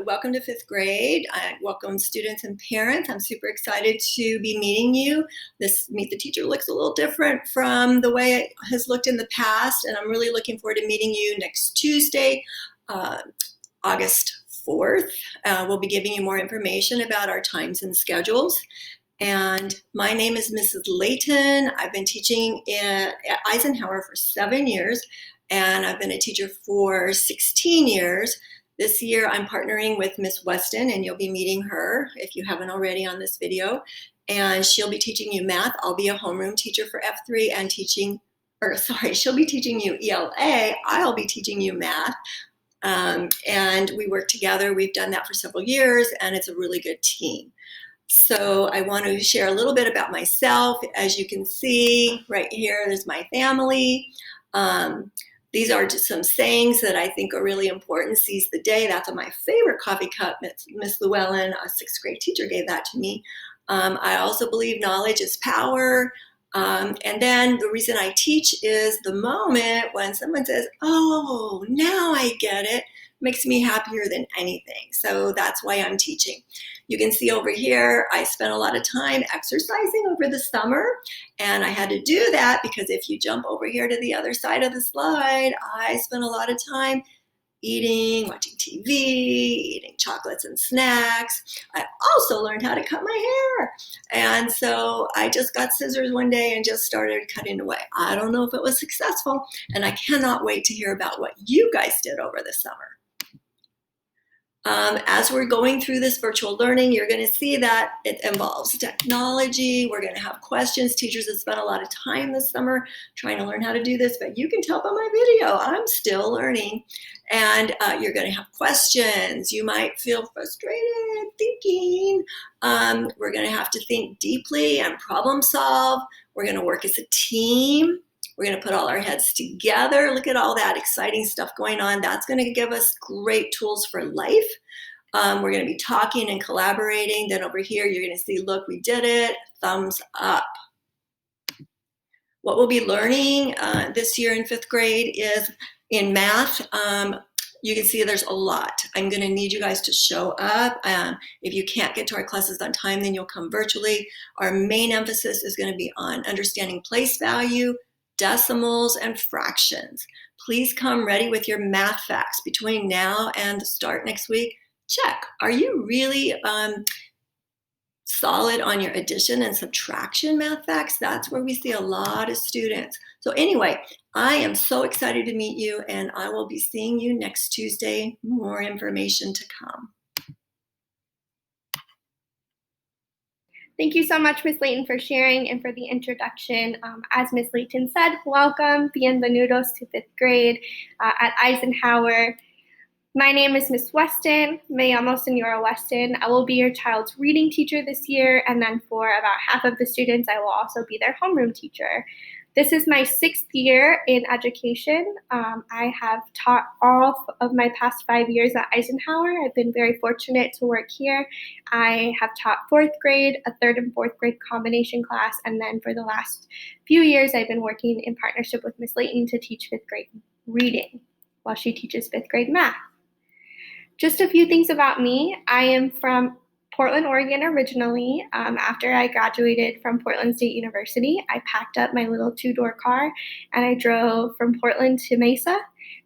Welcome to fifth grade. Welcome students and parents. I'm super excited to be meeting you. This Meet the Teacher looks a little different from the way it has looked in the past, and I'm really looking forward to meeting you next Tuesday, August 4th. We'll be giving you more information about our times and schedules. And my name is Mrs. Layton. I've been teaching at Eisenhower for 7 years, and I've been a teacher for 16 years. This year I'm partnering with Miss Weston, and you'll be meeting her if you haven't already on this video. And she'll be teaching you math. I'll be a homeroom teacher for F3 and she'll be teaching you ELA. I'll be teaching you math. And we work together. We've done that for several years, and it's a really good team. So I want to share a little bit about myself. As you can see right here, there's my family. These are just some sayings that I think are really important. Seize the day. That's my favorite coffee cup. Miss Llewellyn, a sixth grade teacher, gave that to me. I also believe knowledge is power. And then the reason I teach is the moment when someone says, oh, now I get it, makes me happier than anything. So that's why I'm teaching. You can see over here, I spent a lot of time exercising over the summer, and I had to do that because if you jump over here to the other side of the slide, I spent a lot of time eating, watching TV, eating chocolates and snacks. I also learned how to cut my hair. And so I just got scissors one day and just started cutting away. I don't know if it was successful, and I cannot wait to hear about what you guys did over the summer. As we're going through this virtual learning, you're going to see that it involves technology. We're going to have questions. Teachers have spent a lot of time this summer trying to learn how to do this, but you can tell by my video, I'm still learning. And you're going to have questions. You might feel frustrated thinking. We're going to have to think deeply and problem solve. We're going to work as a team. We're going to put all our heads together. Look at all that exciting stuff going on. That's going to give us great tools for life. We're going to be talking and collaborating. Then over here, you're going to see, look, we did it. Thumbs up. What we'll be learning this year in fifth grade is in math. You can see there's a lot. I'm going to need you guys to show up. If you can't get to our classes on time, then you'll come virtually. Our main emphasis is going to be on understanding place value, decimals, and fractions. Please come ready with your math facts between now and the start next week. Check. Are you really solid on your addition and subtraction math facts? That's where we see a lot of students. So anyway, I am so excited to meet you, and I will be seeing you next Tuesday. More information to come. Thank you so much, Ms. Layton, for sharing and for the introduction. As Ms. Layton said, welcome, bienvenidos to fifth grade at Eisenhower. My name is Ms. Weston. Me llamo Senora Weston. I will be your child's reading teacher this year, and then for about half of the students, I will also be their homeroom teacher. This is my 6th year in education. I have taught all of my past 5 years at Eisenhower. I've been very fortunate to work here. I have taught 4th grade, a 3rd and 4th grade combination class, and then for the last few years, I've been working in partnership with Ms. Layton to teach 5th grade reading while she teaches 5th grade math. Just a few things about me. I am from Portland, Oregon originally. After I graduated from Portland State University, I packed up my little 2-door car and I drove from Portland to Mesa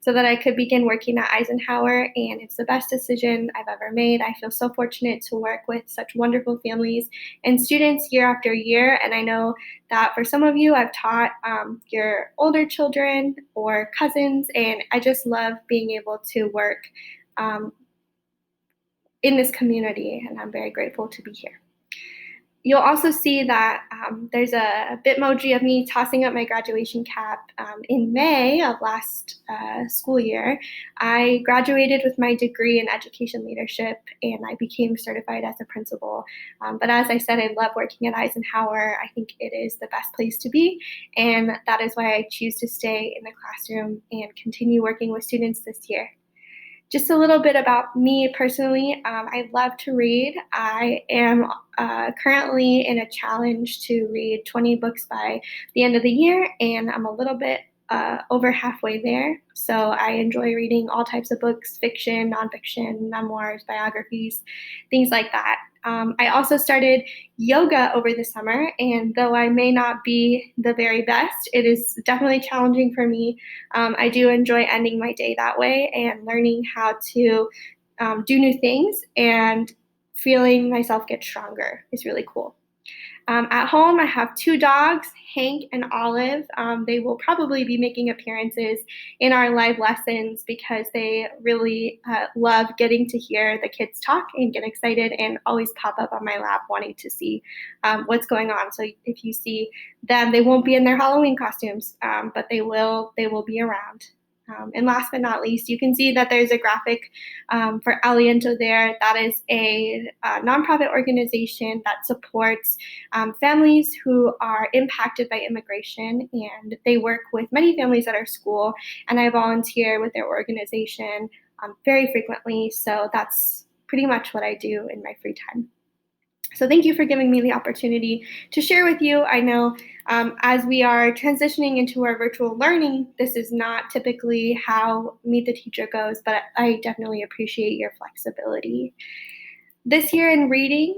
so that I could begin working at Eisenhower, and it's the best decision I've ever made. I feel so fortunate to work with such wonderful families and students year after year, and I know that for some of you, I've taught your older children or cousins, and I just love being able to work in this community, and I'm very grateful to be here. You'll also see that there's a Bitmoji of me tossing up my graduation cap. In May of last school year, I graduated with my degree in education leadership, and I became certified as a principal. But as I said, I love working at Eisenhower. I think it is the best place to be, and that is why I choose to stay in the classroom and continue working with students this year. Just a little bit about me personally. I love to read. I am currently in a challenge to read 20 books by the end of the year, and I'm a little bit over halfway there. So I enjoy reading all types of books, fiction, nonfiction, memoirs, biographies, things like that. I also started yoga over the summer, and though I may not be the very best, it is definitely challenging for me. I do enjoy ending my day that way and learning how to do new things, and feeling myself get stronger is really cool. At home, I have 2 dogs, Hank and Olive. They will probably be making appearances in our live lessons because they really love getting to hear the kids talk and get excited and always pop up on my lap wanting to see what's going on. So if you see them, they won't be in their Halloween costumes, but they will be around. And last but not least, you can see that there's a graphic for Aliento there. That is a nonprofit organization that supports families who are impacted by immigration, and they work with many families at our school, and I volunteer with their organization very frequently, so that's pretty much what I do in my free time. So thank you for giving me the opportunity to share with you. I know as we are transitioning into our virtual learning, this is not typically how Meet the Teacher goes, but I definitely appreciate your flexibility. This year in reading,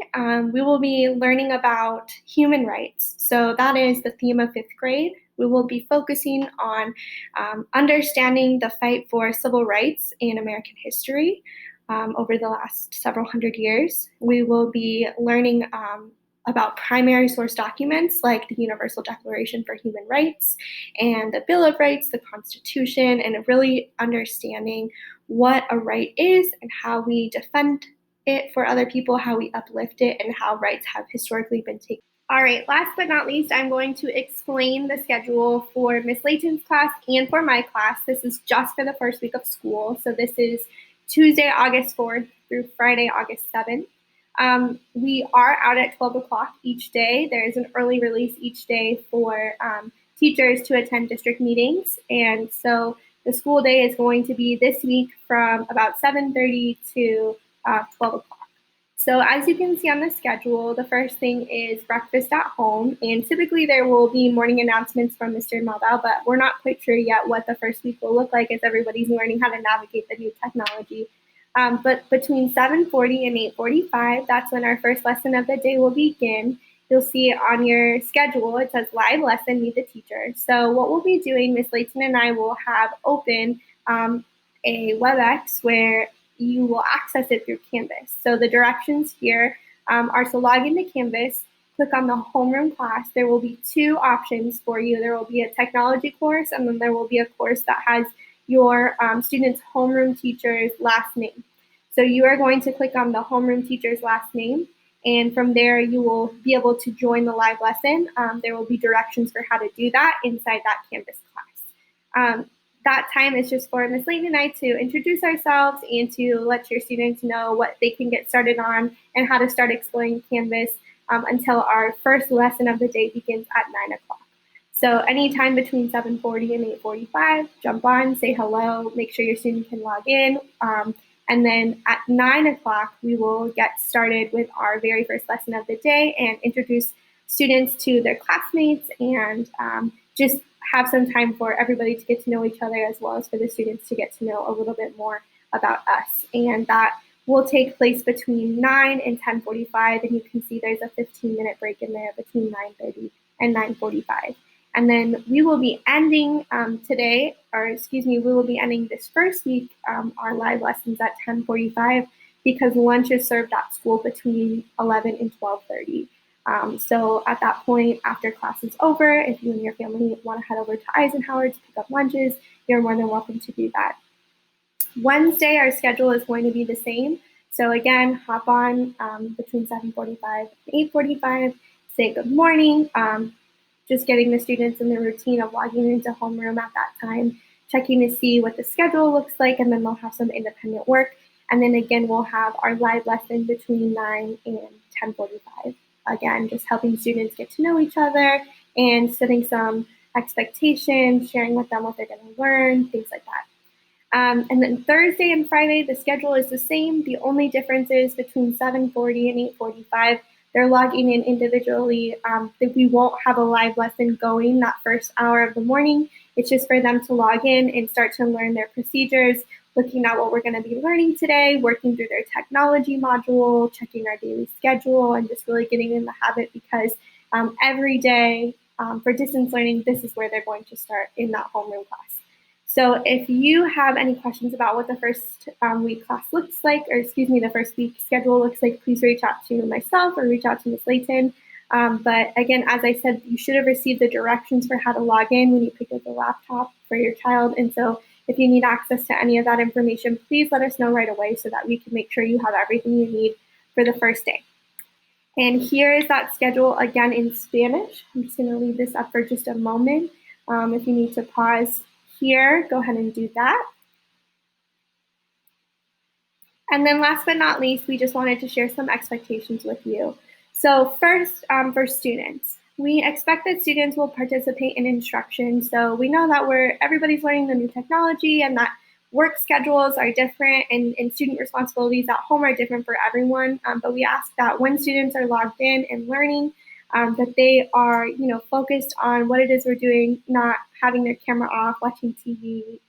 we will be learning about human rights. So that is the theme of 5th grade. We will be focusing on understanding the fight for civil rights in American history over the last several hundred years. We will be learning about primary source documents like the Universal Declaration for Human Rights and the Bill of Rights, the Constitution, and really understanding what a right is and how we defend it for other people, how we uplift it, and how rights have historically been taken. All right, last but not least, I'm going to explain the schedule for Miss Layton's class and for my class. This is just for the first week of school. So this is Tuesday, August 4th through Friday, August 7th. We are out at 12 o'clock each day. There is an early release each day for teachers to attend district meetings. And so the school day is going to be this week from about 7:30 to 12 o'clock. So as you can see on the schedule, the first thing is breakfast at home, and typically there will be morning announcements from Mr. Meldau, but we're not quite sure yet what the first week will look like as everybody's learning how to navigate the new technology. But between 7:40 and 8:45, that's when our first lesson of the day will begin. You'll see on your schedule, it says live lesson, Meet the Teacher. So what we'll be doing, Miss Layton and I will have open a WebEx where you will access it through Canvas. So the directions here are to log into Canvas, click on the homeroom class. There will be 2 options for you. There will be a technology course, and then there will be a course that has your student's homeroom teacher's last name. So you are going to click on the homeroom teacher's last name, and from there you will be able to join the live lesson. There will be directions for how to do that inside that Canvas class. That time is just for Ms. Layton and I to introduce ourselves and to let your students know what they can get started on and how to start exploring Canvas until our first lesson of the day begins at 9 o'clock. So anytime between 7:40 and 8:45, jump on, say hello, make sure your student can log in. And then at 9 o'clock, we will get started with our very first lesson of the day and introduce students to their classmates and just have some time for everybody to get to know each other as well as for the students to get to know a little bit more about us. And that will take place between 9 and 10:45, and you can see there's a 15-minute break in there between 9:30 and 9:45. And then we will be ending we will be ending this first week, our live lessons at 10:45 because lunch is served at school between 11 and 12:30. So at that point, after class is over, if you and your family want to head over to Eisenhower to pick up lunches, you're more than welcome to do that. Wednesday, our schedule is going to be the same. So again, hop on between 7:45 and 8:45, say good morning, just getting the students in the routine of logging into homeroom at that time, checking to see what the schedule looks like, and then they'll have some independent work. And then again, we'll have our live lesson between 9 and 10:45. Again, just helping students get to know each other and setting some expectations, sharing with them what they're going to learn, things like that. And then Thursday and Friday, the schedule is the same. The only difference is between 7:40 and 8:45, they're logging in individually. We won't have a live lesson going that first hour of the morning, It's just for them to log in and start to learn their procedures, looking at what we're going to be learning today, working through their technology module, checking our daily schedule, and just really getting in the habit, because every day for distance learning, this is where they're going to start, in that homeroom class. So if you have any questions about what the first week class looks like, or the first week schedule looks like, please reach out to myself or reach out to Ms. Layton. But again, as I said, you should have received the directions for how to log in when you pick up the laptop for your child. And so if you need access to any of that information, please let us know right away so that we can make sure you have everything you need for the first day. And here is that schedule again in Spanish. I'm just going to leave this up for just a moment. If you need to pause here, go ahead and do that. And then last but not least, we just wanted to share some expectations with you. So first, for students, we expect that students will participate in instruction. So we know that everybody's learning the new technology, and that work schedules are different, and student responsibilities at home are different for everyone. But we ask that when students are logged in and learning, that they are, focused on what it is we're doing, not having their camera off, watching TV,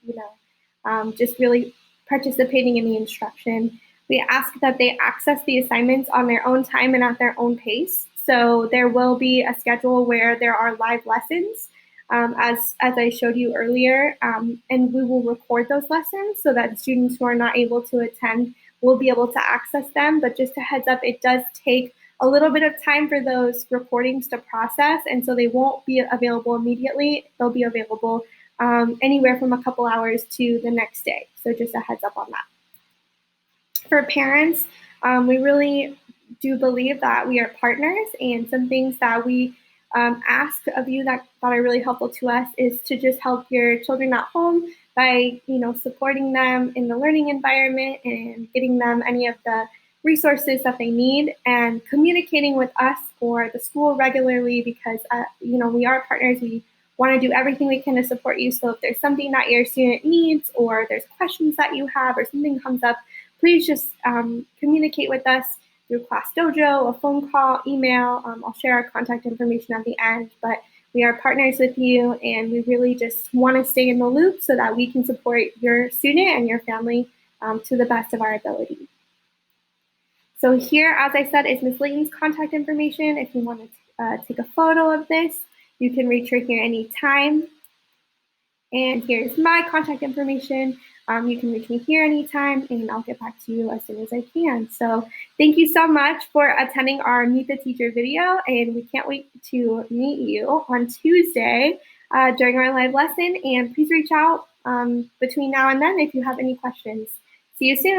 just really participating in the instruction. We ask that they access the assignments on their own time and at their own pace. So there will be a schedule where there are live lessons, as I showed you earlier, and we will record those lessons so that students who are not able to attend will be able to access them. But just a heads up, it does take a little bit of time for those recordings to process, and so they won't be available immediately. They'll be available anywhere from a couple hours to the next day. So just a heads up on that. For parents, we really do believe that we are partners, and some things that we ask of you that are really helpful to us is to just help your children at home by supporting them in the learning environment and getting them any of the resources that they need, and communicating with us or the school regularly, because we are partners. We want to do everything we can to support you. So if there's something that your student needs, or there's questions that you have, or something comes up, please just communicate with us through Class Dojo, a phone call, email. I'll share our contact information at the end, but we are partners with you, and we really just want to stay in the loop so that we can support your student and your family to the best of our ability. So here, as I said, is Ms. Layton's contact information. If you want to take a photo of this, you can reach her here anytime. And here's my contact information. You can reach me here anytime, and I'll get back to you as soon as I can. So thank you so much for attending our Meet the Teacher video, and we can't wait to meet you on Tuesday during our live lesson. And please reach out between now and then if you have any questions. See you soon.